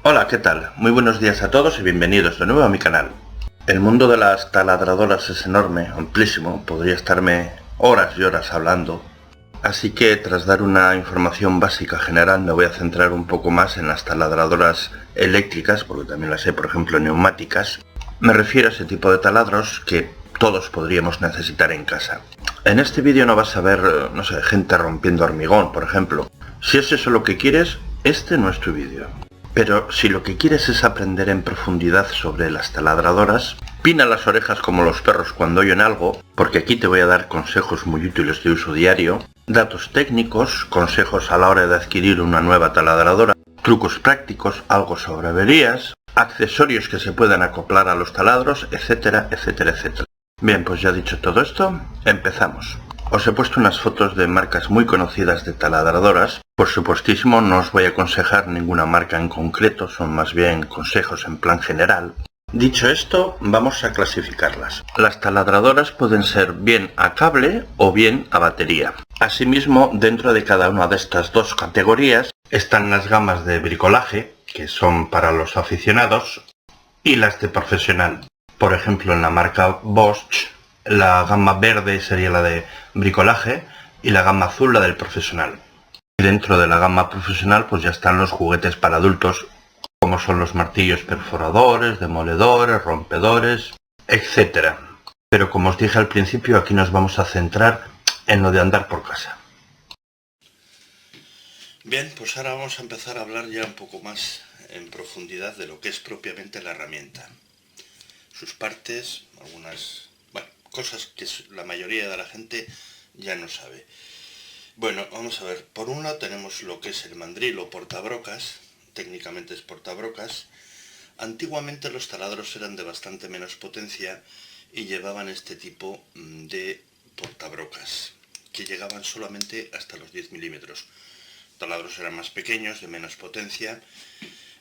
Hola, ¿qué tal? Muy buenos días a todos y bienvenidos de nuevo a mi canal. El mundo de las taladradoras es enorme, amplísimo, podría estarme horas y horas hablando. Así que tras dar una información básica general me voy a centrar un poco más en las taladradoras eléctricas, porque también las hay, por ejemplo, neumáticas. Me refiero a ese tipo de taladros que todos podríamos necesitar en casa. En este vídeo no vas a ver, no sé, gente rompiendo hormigón, por ejemplo. Si es eso lo que quieres, este no es tu vídeo. Pero si lo que quieres es aprender en profundidad sobre las taladradoras, pina las orejas como los perros cuando oyen algo, porque aquí te voy a dar consejos muy útiles de uso diario, datos técnicos, consejos a la hora de adquirir una nueva taladradora, trucos prácticos, algo sobre averías, accesorios que se puedan acoplar a los taladros, etcétera, etcétera, etcétera. Bien, pues ya dicho todo esto, empezamos. Os he puesto unas fotos de marcas muy conocidas de taladradoras. Por supuestísimo, no os voy a aconsejar ninguna marca en concreto, son más bien consejos en plan general. Dicho esto, vamos a clasificarlas. Las taladradoras pueden ser bien a cable o bien a batería. Asimismo, dentro de cada una de estas dos categorías están las gamas de bricolaje, que son para los aficionados, y las de profesional. Por ejemplo, en la marca Bosch, la gama verde sería la de bricolaje y la gama azul la del profesional. Y dentro de la gama profesional pues ya están los juguetes para adultos, como son los martillos perforadores, demoledores, rompedores, etc. Pero como os dije al principio, aquí nos vamos a centrar en lo de andar por casa. Bien, pues ahora vamos a empezar a hablar ya un poco más en profundidad de lo que es propiamente la herramienta. Sus partes, algunas cosas que la mayoría de la gente ya no sabe. Bueno, vamos a ver. Por un lado tenemos lo que es el mandril o portabrocas, técnicamente es portabrocas. Antiguamente los taladros eran de bastante menos potencia y llevaban este tipo de portabrocas, que llegaban solamente hasta los 10 milímetros. Taladros eran más pequeños, de menos potencia,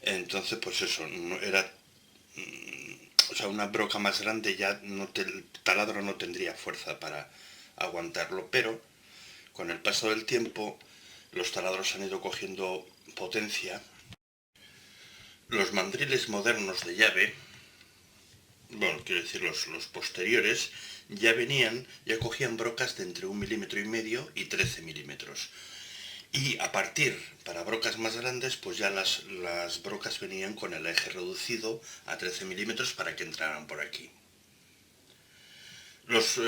entonces pues eso, era... O sea, una broca más grande ya el taladro no tendría fuerza para aguantarlo, pero con el paso del tiempo los taladros han ido cogiendo potencia. Los mandriles modernos de llave, bueno, quiero decir los posteriores, ya cogían brocas de entre 1,5 milímetros y 13 milímetros. Y a partir, para brocas más grandes, pues ya las brocas venían con el eje reducido a 13 milímetros para que entraran por aquí. Los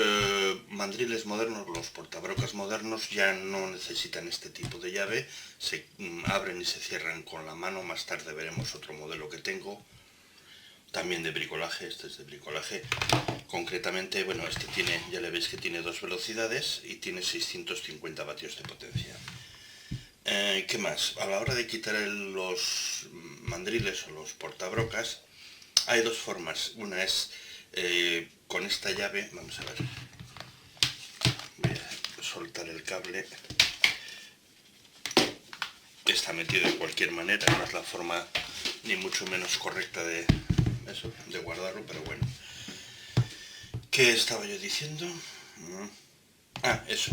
mandriles modernos, los portabrocas modernos, ya no necesitan este tipo de llave, se abren y se cierran con la mano. Más tarde veremos otro modelo que tengo, también de bricolaje. Este es de bricolaje. Concretamente, bueno, este tiene, ya le veis que tiene 2 velocidades y tiene 650 vatios de potencia. ¿Qué más? A la hora de quitar los mandriles o los portabrocas, hay dos formas. Una es con esta llave. Vamos a ver. Voy a soltar el cable. Está metido de cualquier manera, no es la forma ni mucho menos correcta de guardarlo, pero bueno. ¿Qué estaba yo diciendo? Eso.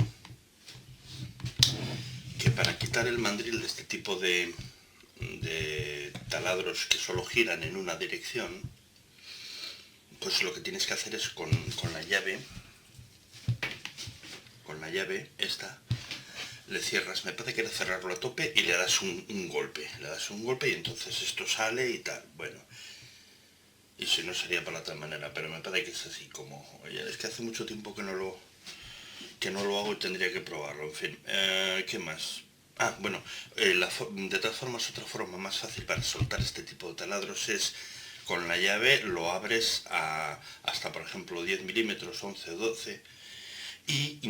Que para quitar el mandril de este tipo de taladros que solo giran en una dirección, pues lo que tienes que hacer es con la llave esta, le cierras, me parece que era cerrarlo a tope y le das un golpe, y entonces esto sale y tal. Bueno, y si no sería para la tal manera, pero me parece que es así como, oye, es que hace mucho tiempo que no lo hago y tendría que probarlo. En fin, ¿qué más? Bueno, de todas formas, otra forma más fácil para soltar este tipo de taladros es con la llave lo abres hasta, por ejemplo, 10 milímetros, 11 o 12, y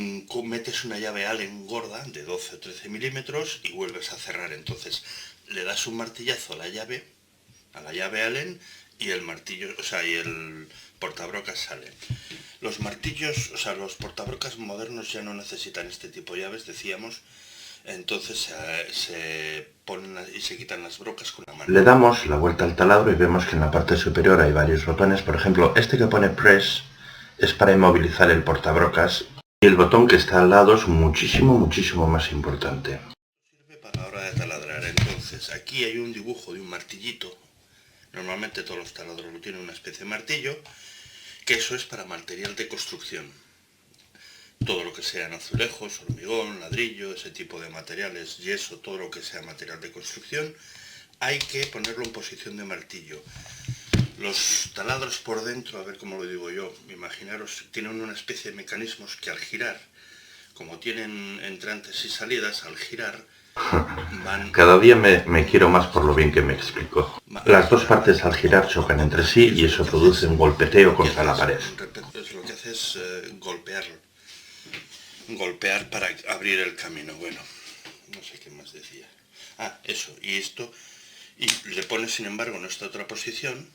metes una llave Allen gorda de 12 o 13 milímetros y vuelves a cerrar. Entonces le das un martillazo a la llave Allen y el martillo, y el portabrocas sale. Los martillos, los portabrocas modernos ya no necesitan este tipo de llaves, decíamos. Entonces se ponen y se quitan las brocas con la mano. Le damos la vuelta al taladro y vemos que en la parte superior hay varios botones. Por ejemplo, este que pone Press es para inmovilizar el portabrocas y el botón que está al lado es muchísimo más importante. Sirve para la hora de taladrar. Entonces aquí hay un dibujo de un martillito. Normalmente todos los taladros lo tienen una especie de martillo, que eso es para material de construcción. Todo lo que sean azulejos, hormigón, ladrillo, ese tipo de materiales, yeso, todo lo que sea material de construcción, hay que ponerlo en posición de martillo. Los taladros por dentro, a ver cómo lo digo yo, imaginaros, tienen una especie de mecanismos que al girar, como tienen entrantes y salidas, al girar van... Cada día me quiero más por lo bien que me explico. Las dos partes al girar chocan entre sí y eso produce un golpeteo contra la pared. Lo que hace es golpear para abrir el camino. Bueno, no sé qué más decía. Eso, y esto, y le pones sin embargo en esta otra posición,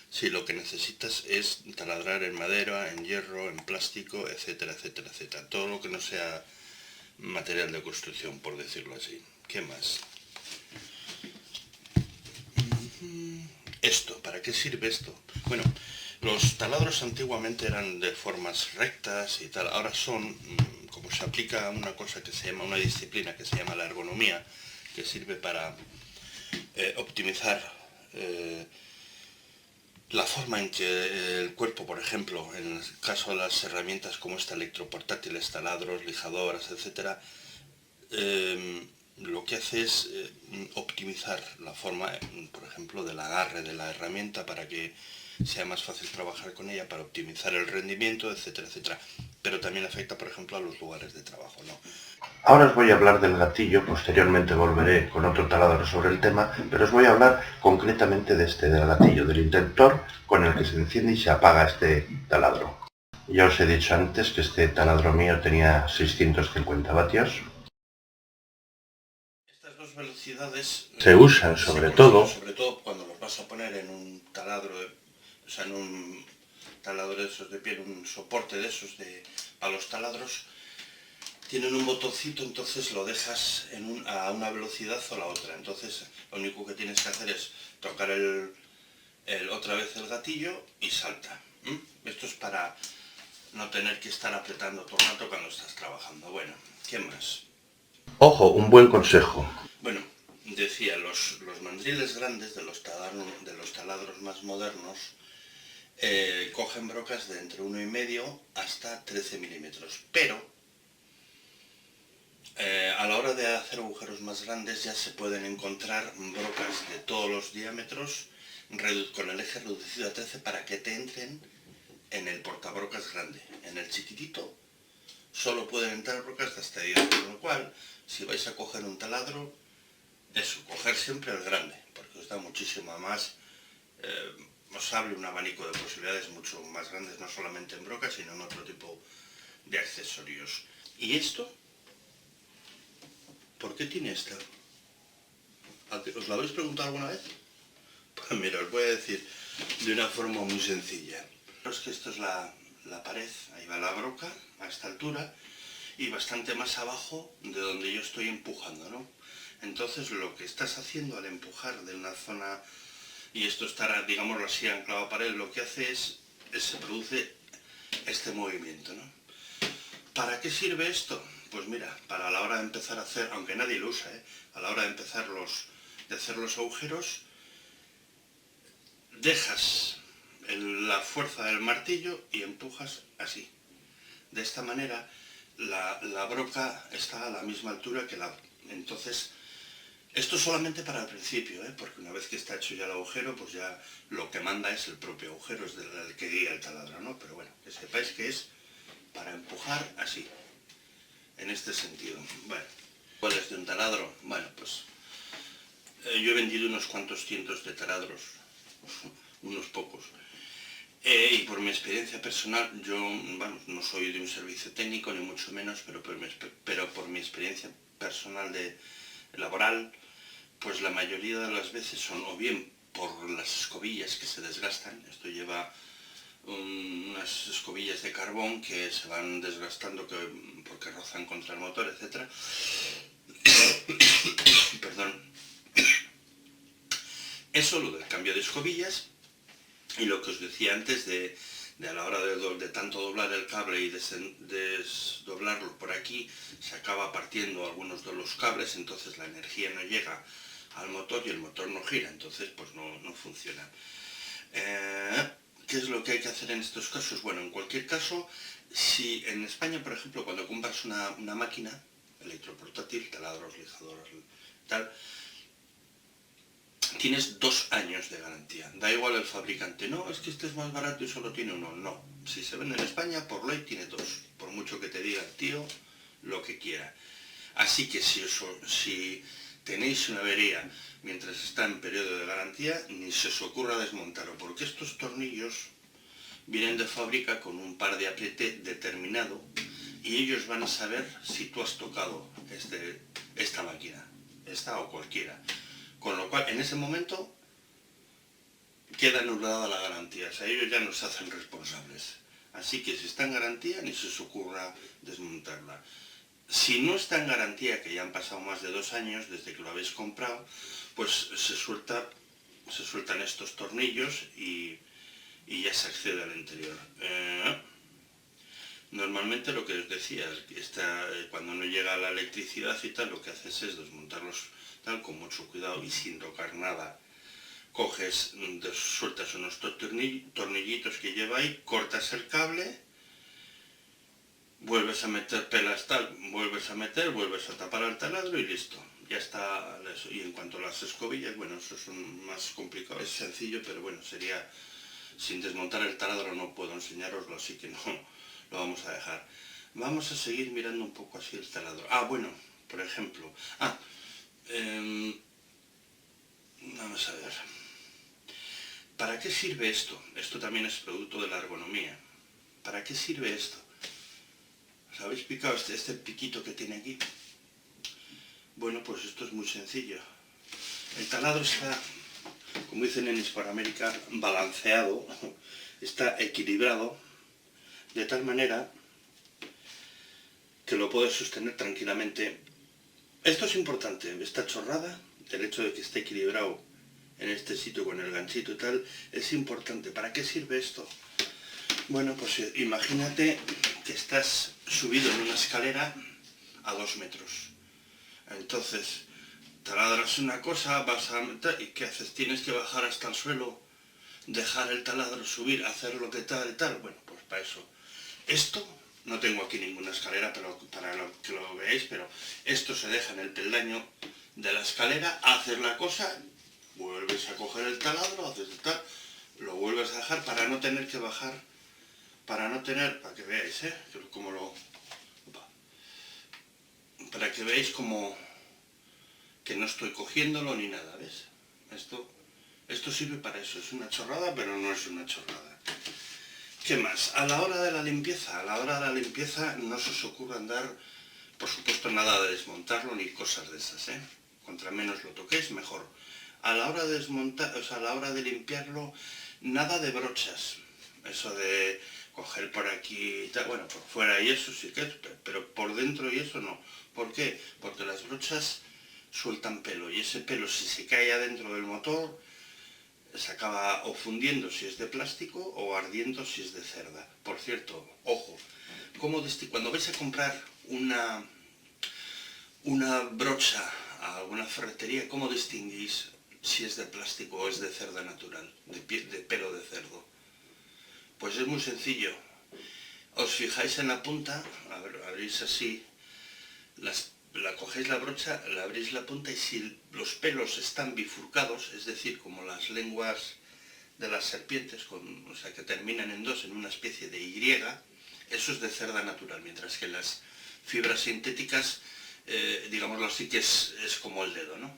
si lo que necesitas es taladrar en madera, en hierro, en plástico, etcétera, etcétera, etcétera. Todo lo que no sea material de construcción, por decirlo así. ¿Qué más? Esto, ¿para qué sirve esto? Bueno, los taladros antiguamente eran de formas rectas y tal, ahora son, como se aplica una cosa que se llama, una disciplina que se llama la ergonomía, que sirve para optimizar la forma en que el cuerpo, por ejemplo, en el caso de las herramientas como esta, electroportátiles, taladros, lijadoras, etcétera, lo que hace es optimizar la forma, por ejemplo, del agarre de la herramienta para que sea más fácil trabajar con ella, para optimizar el rendimiento, etcétera, etcétera. Pero también afecta, por ejemplo, a los lugares de trabajo, ¿no? Ahora os voy a hablar del gatillo, posteriormente volveré con otro taladro sobre el tema, pero os voy a hablar concretamente de del gatillo, del interruptor con el que se enciende y se apaga este taladro. Ya os he dicho antes que este taladro mío tenía 650 vatios. Estas dos velocidades se usan sobre todo cuando los vas a poner en un taladro, o sea, en un taladro de esos de piel, un soporte de esos para los taladros. Tienen un botoncito, entonces lo dejas a una velocidad o la otra. Entonces lo único que tienes que hacer es tocar otra vez el gatillo y salta. Esto es para no tener que estar apretando todo el rato cuando estás trabajando. Bueno, ¿qué más? Ojo, un buen consejo. Bueno, decía, los mandriles grandes de los taladros más modernos cogen brocas de entre 1,5 hasta 13 milímetros, pero a la hora de hacer agujeros más grandes ya se pueden encontrar brocas de todos los diámetros con el eje reducido a 13 para que te entren en el portabrocas grande. En el chiquitito solo pueden entrar brocas de hasta 10, con lo cual si vais a coger un taladro, coger siempre el grande, porque os da muchísimo más, os abre un abanico de posibilidades mucho más grandes, no solamente en brocas, sino en otro tipo de accesorios. ¿Y esto? ¿Por qué tiene esto? ¿Os lo habéis preguntado alguna vez? Pues mira, os voy a decir de una forma muy sencilla. Es que esto es la pared, ahí va la broca, a esta altura, y bastante más abajo de donde yo estoy empujando, ¿no? Entonces lo que estás haciendo al empujar de una zona, y esto estará, digámoslo así, anclado a pared, lo que hace es se produce este movimiento, ¿no? ¿Para qué sirve esto? Pues mira, para la hora de empezar a hacer, aunque nadie lo usa, a la hora de empezar de hacer los agujeros, dejas la fuerza del martillo y empujas así. De esta manera la broca está a la misma altura que Entonces, esto solamente para el principio, porque una vez que está hecho ya el agujero, pues ya lo que manda es el propio agujero, es el que guía el taladro, ¿no? Pero bueno, que sepáis que es para empujar así, en este sentido. Bueno, ¿cuál es de un taladro? Bueno, pues yo he vendido unos cuantos cientos de taladros, unos pocos. Y por mi experiencia personal, yo no soy de un servicio técnico, ni mucho menos, pero por mi experiencia personal laboral, pues la mayoría de las veces son o bien por las escobillas que se desgastan. Esto lleva unas escobillas de carbón que se van desgastando porque rozan contra el motor, etc. Perdón. Eso, lo del cambio de escobillas, y lo que os decía antes de a la hora de tanto doblar el cable y desdoblarlo por aquí, se acaba partiendo algunos de los cables, entonces la energía no llega al motor y el motor no gira, entonces pues no funciona. ¿Qué es lo que hay que hacer en estos casos? Bueno, en cualquier caso, si en España, por ejemplo, cuando compras una máquina electroportátil, taladros, lijadoras, tal, tienes 2 años de garantía. Da igual el fabricante, no, es que este es más barato y solo tiene 1. No, si se vende en España, por ley tiene 2. Por mucho que te diga el tío, lo que quiera. Así que si tenéis una avería mientras está en periodo de garantía, ni se os ocurra desmontarlo, porque estos tornillos vienen de fábrica con un par de apriete determinado y ellos van a saber si tú has tocado esta máquina, esta o cualquiera. Con lo cual, en ese momento, queda anulada la garantía, o sea, ellos ya no se hacen responsables. Así que si está en garantía, ni se os ocurra desmontarla. Si no está en garantía, que ya han pasado más de 2 años desde que lo habéis comprado, pues se sueltan estos tornillos y ya se accede al interior. Normalmente lo que os decía, cuando no llega la electricidad y tal, lo que haces es desmontarlos tal, con mucho cuidado y sin tocar nada. Sueltas unos tornillitos que lleva ahí, cortas el cable, vuelves a meter pelas tal, vuelves a tapar el taladro y listo. Ya está eso. Y en cuanto a las escobillas, bueno, eso es más complicado, es sencillo, pero bueno, sería... Sin desmontar el taladro no puedo enseñaroslo, así que no lo vamos a dejar. Vamos a seguir mirando un poco así el taladro. Bueno, por ejemplo... vamos a ver. ¿Para qué sirve esto? Esto también es producto de la ergonomía. ¿Para qué sirve esto? ¿Os habéis picado este piquito que tiene aquí? Bueno, pues esto es muy sencillo. El taladro está, como dicen en Hispanoamérica, balanceado, está equilibrado, de tal manera que lo puedes sostener tranquilamente. Esto es importante, esta chorrada, el hecho de que esté equilibrado en este sitio con el ganchito y tal, es importante. ¿Para qué sirve esto? Bueno, pues imagínate que estás subido en una escalera a 2 metros. Entonces, taladras una cosa, ¿y qué haces? Tienes que bajar hasta el suelo, dejar el taladro, subir, hacer lo que tal y tal. Bueno, pues para eso. Esto, no tengo aquí ninguna escalera pero para que lo veáis, pero esto se deja en el peldaño de la escalera, haces la cosa, vuelves a coger el taladro, haces tal, lo vuelves a dejar para no tener que bajar, para que veáis, para que veáis como que no estoy cogiéndolo ni nada, ¿ves? Esto sirve para eso, es una chorrada, pero no es una chorrada. ¿Qué más? A la hora de la limpieza no se os ocurra andar, por supuesto, nada de desmontarlo ni cosas de esas, ¿eh? Contra menos lo toquéis, mejor. A la hora de desmontar, a la hora de limpiarlo, nada de brochas. Eso de coger por aquí y tal, bueno, por fuera y eso sí que es, pero por dentro y eso no. ¿Por qué? Porque las brochas sueltan pelo y ese pelo, si se cae adentro del motor, se acaba o fundiendo si es de plástico o ardiendo si es de cerda. Por cierto, ojo, cuando vais a comprar una brocha a alguna ferretería, ¿cómo distinguís si es de plástico o es de cerda natural, de pelo de cerdo? Pues es muy sencillo. Os fijáis en la punta, abrís así, cogéis la brocha, la abrís la punta y si los pelos están bifurcados, es decir, como las lenguas de las serpientes, o sea, que terminan en 2 en una especie de Y, eso es de cerda natural, mientras que las fibras sintéticas, digámoslo así, que es como el dedo, ¿no?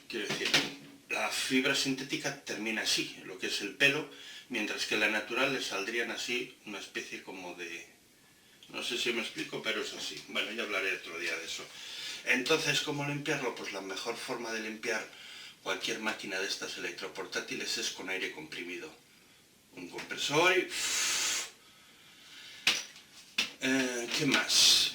Quiero decir, la fibra sintética termina así, lo que es el pelo, mientras que la natural le saldrían así una especie como de... No sé si me explico, pero es así. Bueno, ya hablaré otro día de eso. Entonces, ¿cómo limpiarlo? Pues la mejor forma de limpiar cualquier máquina de estas electroportátiles es con aire comprimido. Un compresor y... ¿Qué más?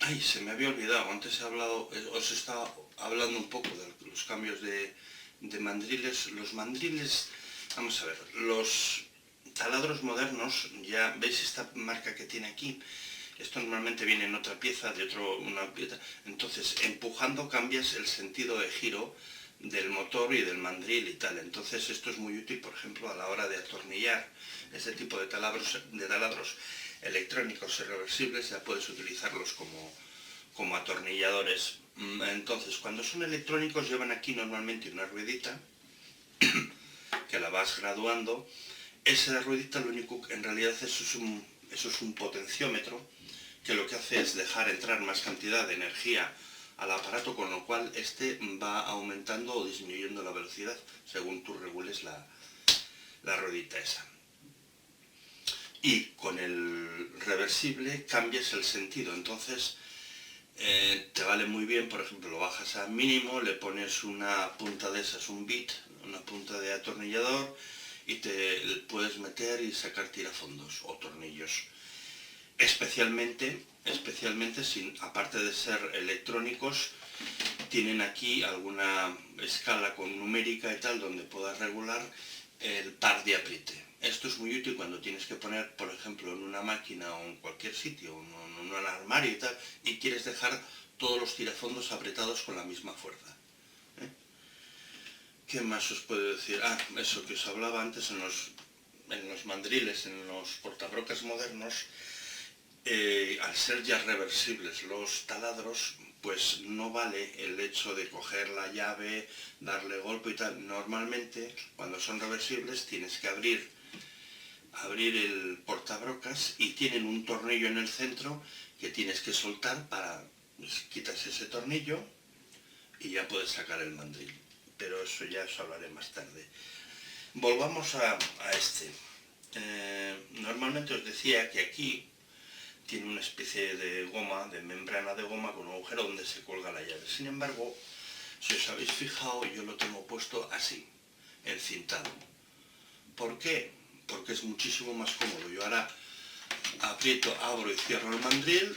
Ay, se me había olvidado. Antes os estaba hablando un poco de los cambios de mandriles. Los mandriles, vamos a ver, los taladros modernos, ya veis esta marca que tiene aquí, Esto normalmente viene en otra pieza, una pieza. Entonces, empujando cambias el sentido de giro del motor y del mandril y tal. Entonces esto es muy útil, por ejemplo, a la hora de atornillar este tipo de taladros electrónicos y reversibles. Ya puedes utilizarlos como atornilladores. Entonces, cuando son electrónicos llevan aquí normalmente una ruedita que la vas graduando. Esa ruedita lo único que en realidad eso es un potenciómetro que lo que hace es dejar entrar más cantidad de energía al aparato, con lo cual este va aumentando o disminuyendo la velocidad según tú regules la ruedita esa. Y con el reversible cambias el sentido, entonces te vale muy bien. Por ejemplo, lo bajas a mínimo, le pones una punta de esas, un bit, una punta de atornillador, y te puedes meter y sacar tirafondos o tornillos. Especialmente aparte de ser electrónicos, tienen aquí alguna escala con numérica y tal, donde puedas regular el par de apriete. Esto es muy útil cuando tienes que poner, por ejemplo, en una máquina o en cualquier sitio, en un armario y tal, y quieres dejar todos los tirafondos apretados con la misma fuerza. ¿Qué más os puedo decir? Eso que os hablaba antes, en los mandriles, en los portabrocas modernos, al ser ya reversibles los taladros, pues no vale el hecho de coger la llave, darle golpe y tal. Normalmente, cuando son reversibles, tienes que abrir el portabrocas y tienen un tornillo en el centro que tienes que soltar para... Pues, quitas ese tornillo y ya puedes sacar el mandril. Pero eso ya os hablaré más tarde. Volvamos a este. Normalmente os decía que aquí tiene una especie de goma, de membrana de goma con un agujero donde se cuelga la llave. Sin embargo, si os habéis fijado, yo lo tengo puesto así, encintado. ¿Por qué? Porque es muchísimo más cómodo. Yo ahora aprieto, abro y cierro el mandril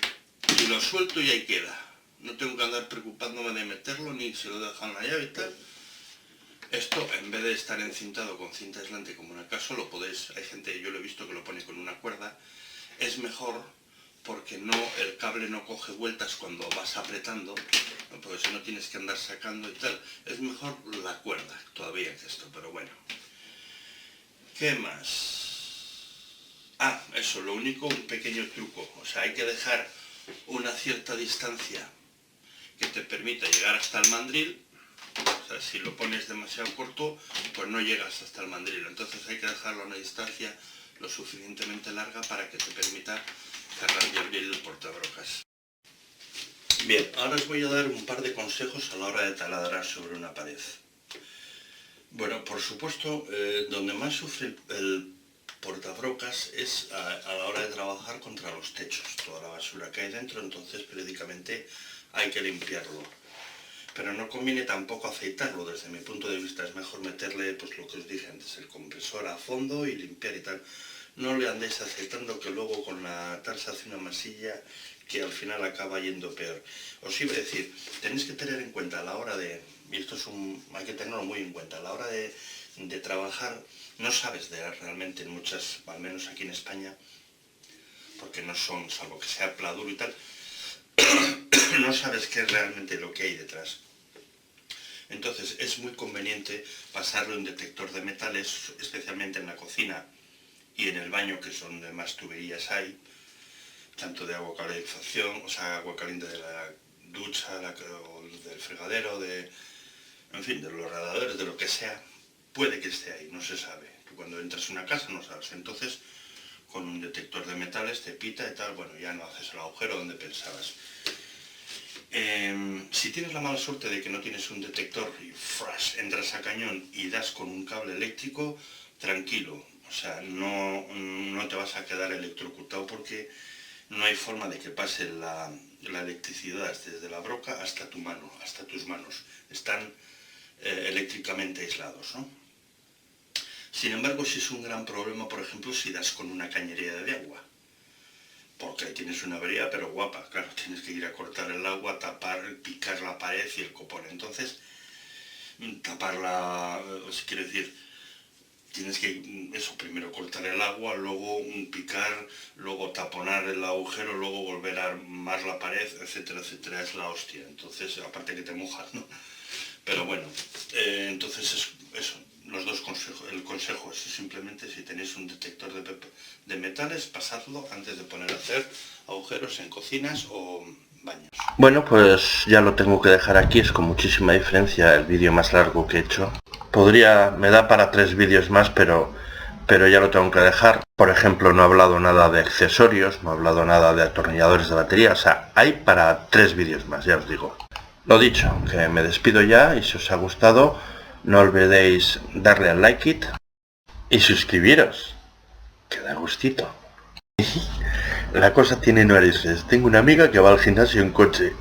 y lo suelto y ahí queda. No tengo que andar preocupándome de meterlo ni si lo dejan en la llave y tal. Esto, en vez de estar encintado con cinta aislante como en el caso, lo podéis, hay gente, yo lo he visto que lo pone con una cuerda, es mejor porque el cable no coge vueltas cuando vas apretando, porque si no tienes que andar sacando y tal. Es mejor la cuerda todavía que esto, pero bueno. ¿Qué más? Eso, lo único, un pequeño truco, o sea, hay que dejar una cierta distancia que te permita llegar hasta el mandril. O sea, si lo pones demasiado corto, pues no llegas hasta el mandril. Entonces hay que dejarlo a una distancia lo suficientemente larga para que te permita cerrar y abrir el portabrocas. Bien, ahora os voy a dar un par de consejos a la hora de taladrar sobre una pared. Bueno, por supuesto, donde más sufre el portabrocas es a la hora de trabajar contra los techos. Toda la basura que hay dentro, entonces periódicamente hay que limpiarlo. Pero no conviene tampoco aceitarlo, desde mi punto de vista. Es mejor meterle, pues lo que os dije antes, el compresor a fondo y limpiar y tal. No le andéis aceitando, que luego con la tal se hace una masilla que al final acaba yendo peor. Os iba a decir, tenéis que tener en cuenta a la hora de, y esto hay que tenerlo muy en cuenta, a la hora de trabajar, no sabes realmente en muchas, al menos aquí en España, porque no son, salvo que sea pladur y tal, no sabes qué es realmente lo que hay detrás. Entonces es muy conveniente pasarlo en detector de metales, especialmente en la cocina y en el baño, que son donde más tuberías hay, tanto de agua calefacción, o sea, agua caliente de la ducha, o del fregadero, en fin, de los radiadores, de lo que sea, puede que esté ahí, no se sabe. Tú cuando entras a una casa no sabes. Entonces, con un detector de metales te pita y tal, bueno, ya no haces el agujero donde pensabas. Si tienes la mala suerte de que no tienes un detector y entras a cañón y das con un cable eléctrico, tranquilo, o sea, no te vas a quedar electrocutado, porque no hay forma de que pase la electricidad desde la broca hasta tu mano, hasta tus manos. Están eléctricamente aislados, ¿no? Sin embargo, sí es un gran problema, por ejemplo, si das con una cañería de agua. Porque ahí tienes una avería, pero guapa, claro, tienes que ir a cortar el agua, picar la pared y el copón. Entonces, quiero decir, tienes que, eso, primero cortar el agua, luego picar, luego taponar el agujero, luego volver a armar la pared, etcétera, etcétera. Es la hostia. Entonces, aparte que te mojas, ¿no? Pero bueno, entonces eso, los dos consejos. El consejo es simplemente, si tenéis un detector de metales, pasadlo antes de poner a hacer agujeros en cocinas o baños. Bueno, pues ya lo tengo que dejar aquí, es con muchísima diferencia el vídeo más largo que he hecho. Me da para 3 vídeos más, pero ya lo tengo que dejar. Por ejemplo, no he hablado nada de accesorios, no he hablado nada de atornilladores de batería, o sea, hay para 3 vídeos más, ya os digo. Lo dicho, que me despido ya, y si os ha gustado, no olvidéis darle al like it y suscribiros, que da gustito. La cosa tiene narices. Tengo una amiga que va al gimnasio en coche.